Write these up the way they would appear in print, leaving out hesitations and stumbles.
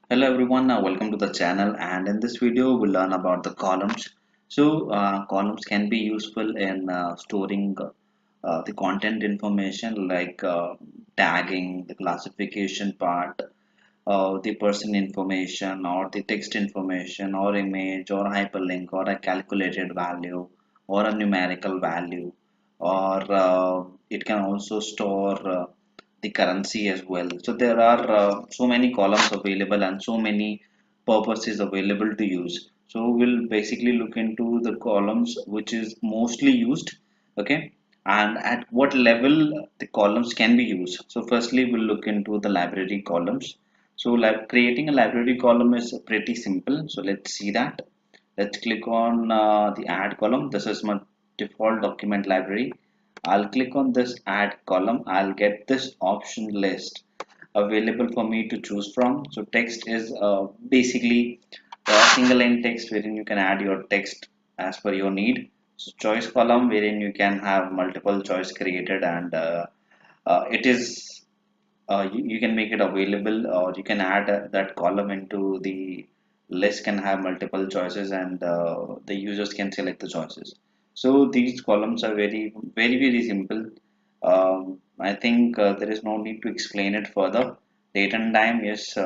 Hello everyone, welcome to the channel, and in this video we'll learn about the columns. Columns can be useful in storing the content information like tagging, the classification part, the person information or the text information or image or hyperlink or a calculated value or a numerical value, or it can also store the currency as well. So there are so many columns available and so many purposes available to use. So we'll basically look into the columns which is mostly used, okay, and at what level the columns can be used. So firstly we'll look into the library columns. So like creating a library column is pretty simple. So let's see that. Let's click on the add column. This is my default document library. I'll click on this add column. I'll get this option list available for me to choose from. So text is basically a single line text wherein you can add your text as per your need. So choice column wherein you can have multiple choice created, and it is you can make it available, or you can add that column into the list can have multiple choices, and the users can select the choices. So these columns are very simple. I think there is no need to explain it further. Date and time, yes,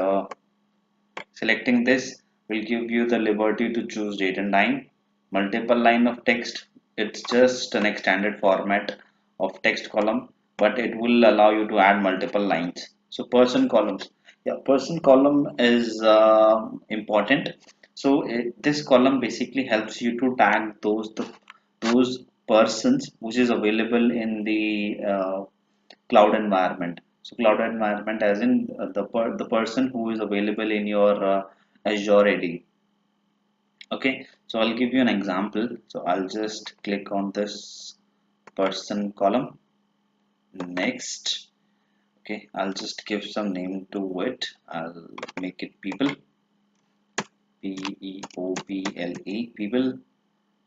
selecting this will give you the liberty to choose date and time. Multiple line of text, it's just an extended format of text column, but it will allow you to add multiple lines. So person columns, yeah, person column is important. So this column basically helps you to tag those persons which is available in the cloud environment. So cloud environment as in the person who is available in your Azure AD. Okay, so I'll give you an example. So I'll just click on this person column. Next, okay, I'll just give some name to it. I'll make it people. People. People.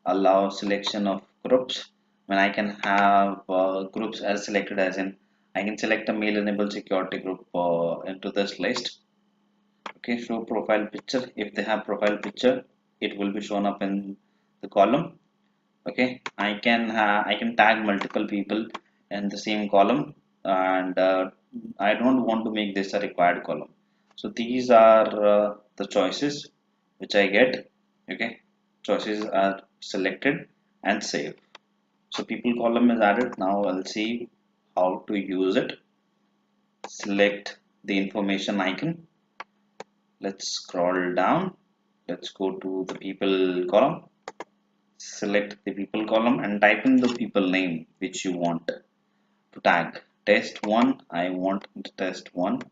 Allow selection of groups. When I can have groups as selected, as in I can select a mail enabled security group into this list. Okay, show profile picture. If they have profile picture, it will be shown up in the column. Okay, I can tag multiple people in the same column, and I don't want to make this a required column. So these are the choices which I get. Okay, choices are selected and saved. So people column is added. Now I'll see how to use it. Select the information icon. Let's scroll down. Let's go to the people column. Select the people column and type in the people name which you want to tag. Test one. I want the test one.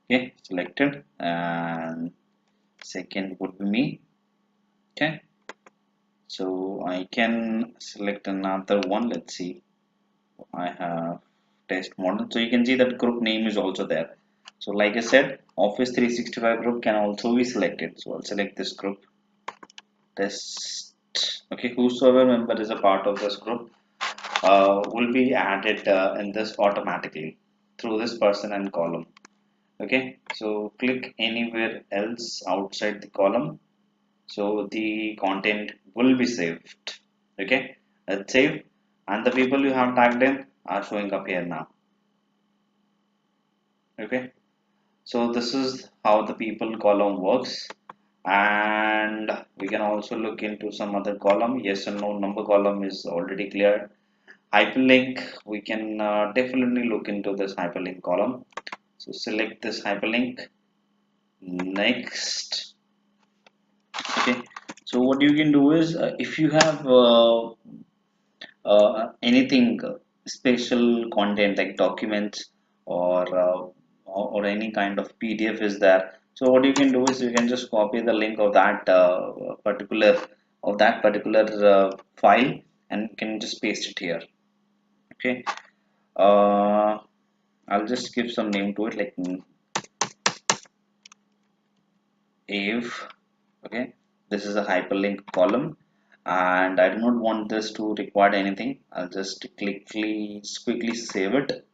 Okay, selected, and second would be me. Okay, so I can select another one. Let's see. I have test model. So you can see that group name is also there. So like I said, Office 365 group can also be selected. So I'll select this group. Test. Okay, whosoever member is a part of this group will be added in this automatically through this person and column. Okay, so click anywhere else outside the column, so the content will be saved. Okay, let's save, and the people you have tagged in are showing up here now. Okay, so this is how the people column works, and we can also look into some other column. Yes and no number column is already clear. Hyperlink, we can definitely look into this hyperlink column. So select this hyperlink. Next, okay, so what you can do is if you have anything special content like documents, or or any kind of PDF is there. So what you can do is you can just copy the link of that particular file, and you can just paste it here. Okay, uh, I'll just give some name to it like if. Okay, this is a hyperlink column, and I do not want this to require anything. I'll just quickly save it.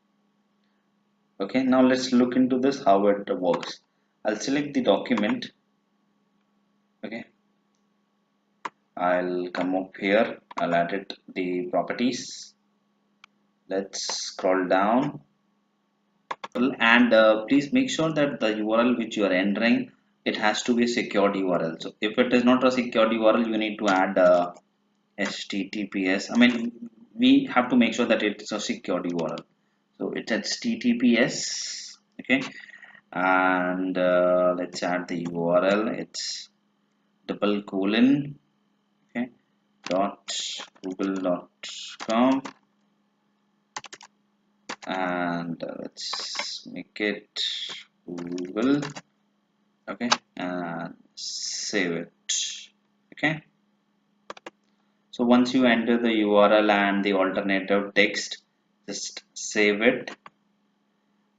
Okay, now let's look into this how it works. I'll select the document. Okay, I'll come up here, I'll add it the properties. Let's scroll down, and please make sure that the URL which you are entering, it has to be a secured URL. So if it is not a secured URL, you need to add HTTPS. I mean, we have to make sure that it's a secured URL. So it's HTTPS. Okay, and let's add the URL. It's double colon, okay, dot google.com, and let's make it Google. Okay, and save it. Okay, so once you enter the URL and the alternative text, just save it.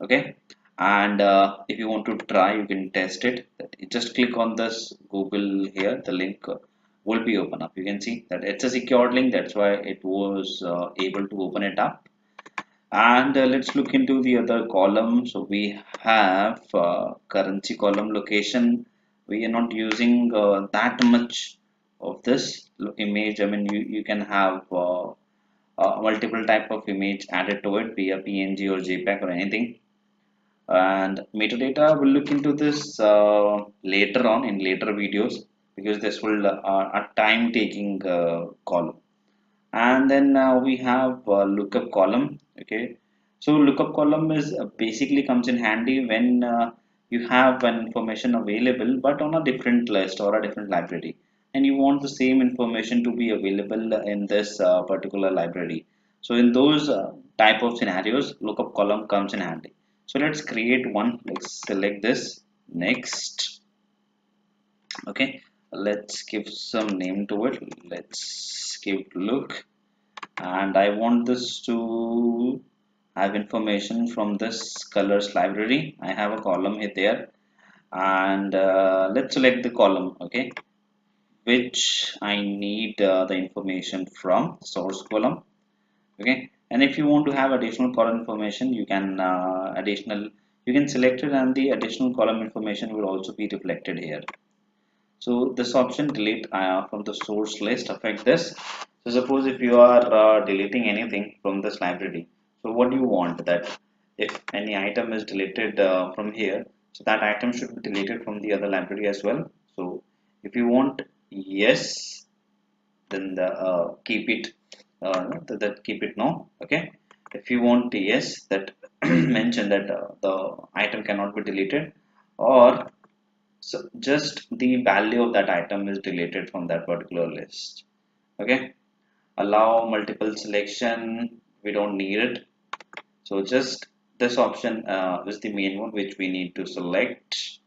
Okay, and if you want to try, you can test it. You just click on this Google here, the link will be open up. You can see that it's a secured link, that's why it was able to open it up. And let's look into the other column. So we have currency column location. We are not using that much of this image. I mean, you can have multiple type of image added to it via PNG or JPEG or anything. And metadata, we'll look into this later on in later videos, because this will a time taking column. And then we have lookup column. Okay, so lookup column is basically comes in handy when you have an information available but on a different list or a different library, and you want the same information to be available in this particular library. So in those type of scenarios, lookup column comes in handy. So let's create one. Let's select this. Next. Okay, let's give some name to it. Let's give look, and I want this to have information from this colors library. I have a column here there, and let's select the column. Okay, which I need the information from source column. Okay, and if you want to have additional column information, you can you can select it, and the additional column information will also be reflected here. So this option delete from the source list affect this. So suppose if you are deleting anything from this library, so what do you want? That if any item is deleted from here, so that item should be deleted from the other library as well. So if you want yes, then the keep it that keep it no. Okay, if you want yes, that mention that the item cannot be deleted, or so just the value of that item is deleted from that particular list. Okay, allow multiple selection, we don't need it. So just this option is the main one which we need to select.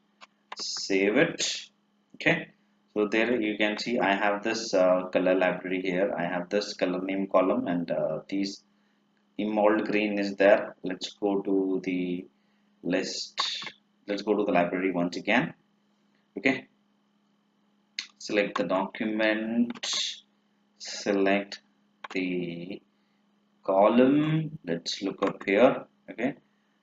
Save it. Okay, so there you can see I have this color library here. I have this color name column, and these emerald green is there. Let's go to the list. Let's go to the library once again. Okay, select the document, select the column. Let's look up here. Okay,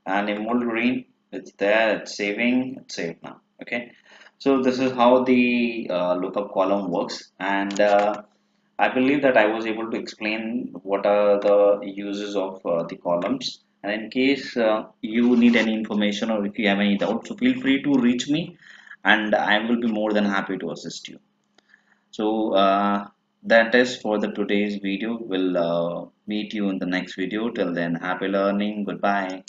and emerald green, it's there, it's saving, it's saved now. Okay, so this is how the lookup column works, and I believe that I was able to explain what are the uses of the columns. And in case you need any information, or if you have any doubts, so feel free to reach me, and I will be more than happy to assist you. So that is for the today's video. We'll meet you in the next video. Till then, happy learning. Goodbye.